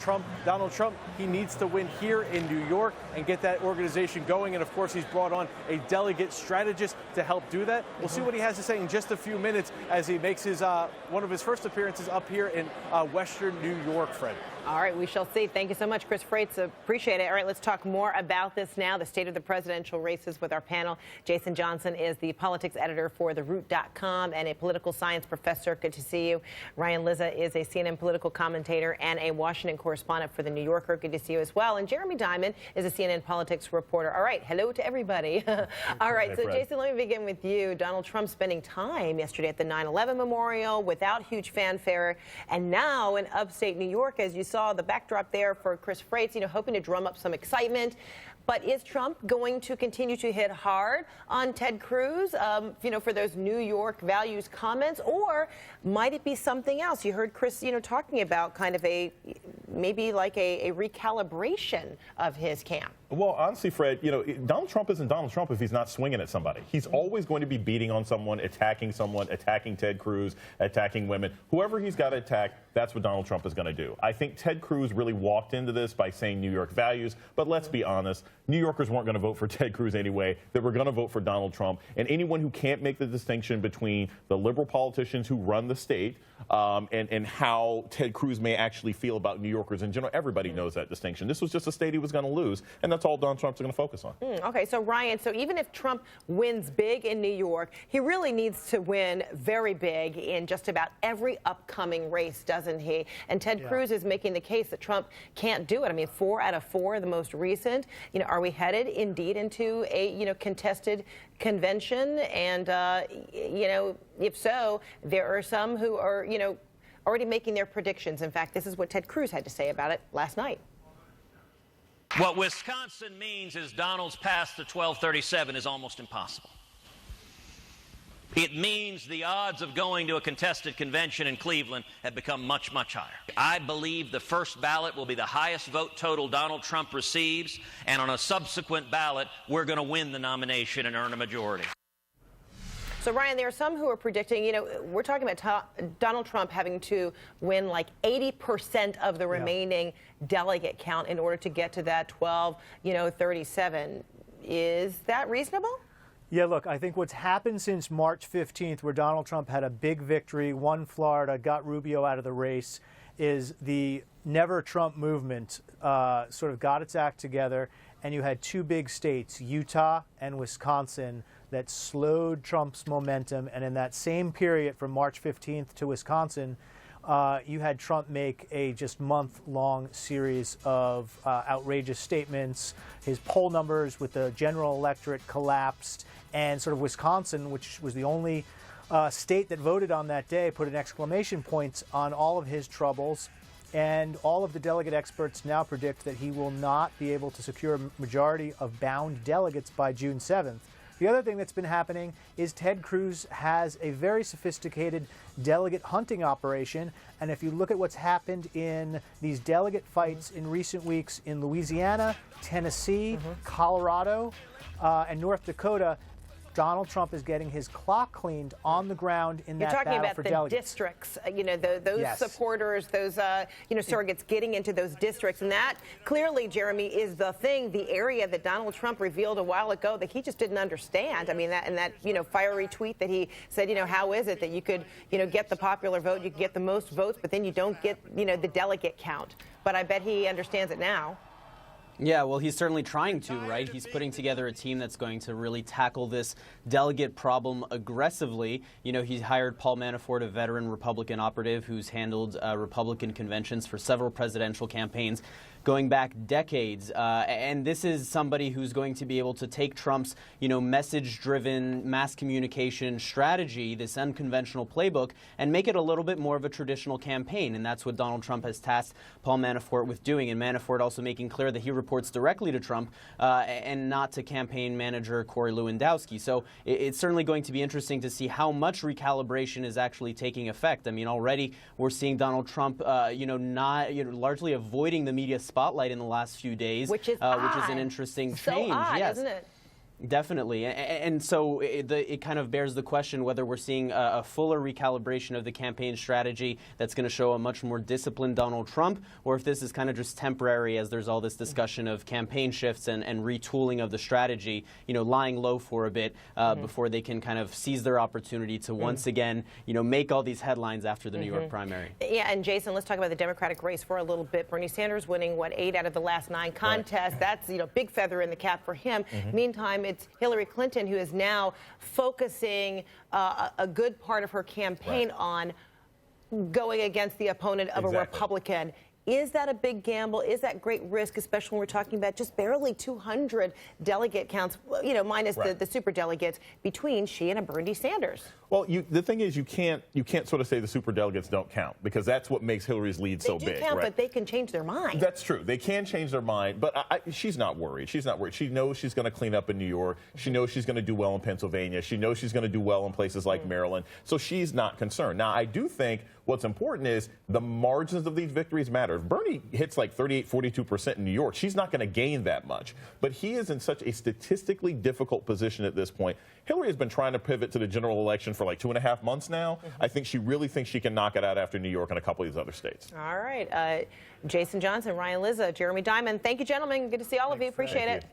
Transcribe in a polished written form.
Trump. Donald Trump, he needs to win here in New York and get that organization going. And of course, he's brought on a delegate strategist to help do that. We'll see what he has to say in just a few minutes as he makes his one of his first appearances up here in Western New York, Fred. All right, we shall see. Thank you so much, Chris Freites. Appreciate it. All right, let's talk more about this now, the state of the presidential races with our panel. Jason Johnson is the politics editor for TheRoot.com and a political science professor. Good to see you. Ryan Lizza is a CNN political commentator and a Washington correspondent for The New Yorker. Good to see you as well. And Jeremy Diamond is a CNN politics reporter. All right, hello to everybody. All right, so Jason, let me begin with you. Donald Trump spending time yesterday at the 9/11 memorial without huge fanfare, and now in upstate New York, as you saw the backdrop there for Chris Freites, hoping to drum up some excitement. But is Trump going to continue to hit hard on Ted Cruz, for those New York values comments, or might it be something else? You heard Chris, talking about kind of maybe like a recalibration of his camp. Well, honestly, Fred, Donald Trump isn't Donald Trump if he's not swinging at somebody. He's always going to be beating on someone, attacking Ted Cruz, attacking women. Whoever he's got to attack, that's what Donald Trump is going to do. I think Ted Cruz really walked into this by saying New York values, but let's be honest, New Yorkers weren't going to vote for Ted Cruz anyway. They were going to vote for Donald Trump. And anyone who can't make the distinction between the liberal politicians who run the state and how Ted Cruz may actually feel about New Yorkers in general, everybody knows that distinction. This was just a state he was going to lose, and that's all Donald Trump's going to focus on. Okay, so Ryan, so even if Trump wins big in New York, he really needs to win very big in just about every upcoming race, doesn't he? And Ted Cruz is making the case that Trump can't do it. I mean, 4 out of 4, the most recent. Are we headed indeed into a contested convention? And if so, there are some who are already making their predictions. In fact, this is what Ted Cruz had to say about it last night. What Wisconsin means is Donald's path to 1237 is almost impossible. It means the odds of going to a contested convention in Cleveland have become much, much higher. I believe the first ballot will be the highest vote total Donald Trump receives, and on a subsequent ballot, we're going to win the nomination and earn a majority. So, Ryan, there are some who are predicting, we're talking about Donald Trump having to win like 80% of the remaining delegate count in order to get to that 1237. Is that reasonable? Yeah, look, I think what's happened since March 15th, where Donald Trump had a big victory, won Florida, got Rubio out of the race, is the Never Trump movement sort of got its act together, and you had 2 big states, Utah and Wisconsin, that slowed Trump's momentum. And in that same period from March 15th to Wisconsin, you had Trump make a just month-long series of outrageous statements. His poll numbers with the general electorate collapsed, and sort of Wisconsin, which was the only state that voted on that day, put an exclamation point on all of his troubles. And all of the delegate experts now predict that he will not be able to secure a majority of bound delegates by June 7th. The other thing that's been happening is Ted Cruz has a very sophisticated delegate hunting operation. And if you look at what's happened in these delegate fights in recent weeks in Louisiana, Tennessee, Colorado, and North Dakota, Donald Trump is getting his clock cleaned on the ground in that battle for delegates. You're talking about the districts, those supporters, those, surrogates getting into those districts. And that clearly, Jeremy, is the thing, the area that Donald Trump revealed a while ago that he just didn't understand. I mean, that fiery tweet that he said, how is it that you could, get the popular vote, you could get the most votes, but then you don't get, the delegate count. But I bet he understands it now. Yeah, well, he's certainly trying to, right? He's putting together a team that's going to really tackle this delegate problem aggressively. He hired Paul Manafort, a veteran Republican operative who's handled Republican conventions for several presidential campaigns going back decades. And this is somebody who's going to be able to take Trump's, message-driven mass communication strategy, this unconventional playbook, and make it a little bit more of a traditional campaign. And that's what Donald Trump has tasked Paul Manafort with doing. And Manafort also making clear that he reports directly to Trump and not to campaign manager Corey Lewandowski. So it's certainly going to be interesting to see how much recalibration is actually taking effect. I mean, already we're seeing Donald Trump, largely avoiding the media spotlight in the last few days, which is an interesting so change. Odd, yes. Isn't it? Definitely. And so it kind of bears the question whether we're seeing a fuller recalibration of the campaign strategy that's going to show a much more disciplined Donald Trump, or if this is kind of just temporary as there's all this discussion of campaign shifts and retooling of the strategy, lying low for a bit before they can kind of seize their opportunity to once again, make all these headlines after the New York primary. Yeah, and Jason, let's talk about the Democratic race for a little bit. Bernie Sanders winning, 8 out of the last 9 contests. Right. That's, big feather in the cap for him. Meantime, it's Hillary Clinton who is now focusing a good part of her campaign on going against the opponent of a Republican. Is that a big gamble? Is that great risk, especially when we're talking about just barely 200 delegate counts, minus the super delegates between she and a Bernie Sanders? Well, the thing is, you can't sort of say the super delegates don't count, because that's what makes Hillary's lead so big. They do count, but they can change their mind. That's true. They can change their mind, but she's not worried. She's not worried. She knows she's going to clean up in New York. She knows she's going to do well in Pennsylvania. She knows she's going to do well in places like Maryland. So she's not concerned. Now, I do think what's important is the margins of these victories matter. If Bernie hits like 38, 42% in New York, she's not going to gain that much. But he is in such a statistically difficult position at this point. Hillary has been trying to pivot to the general election for like 2.5 months now. I think she really thinks she can knock it out after New York and a couple of these other states. All right. Jason Johnson, Ryan Lizza, Jeremy Diamond. Thank you, gentlemen. Good to see all of you. Appreciate it.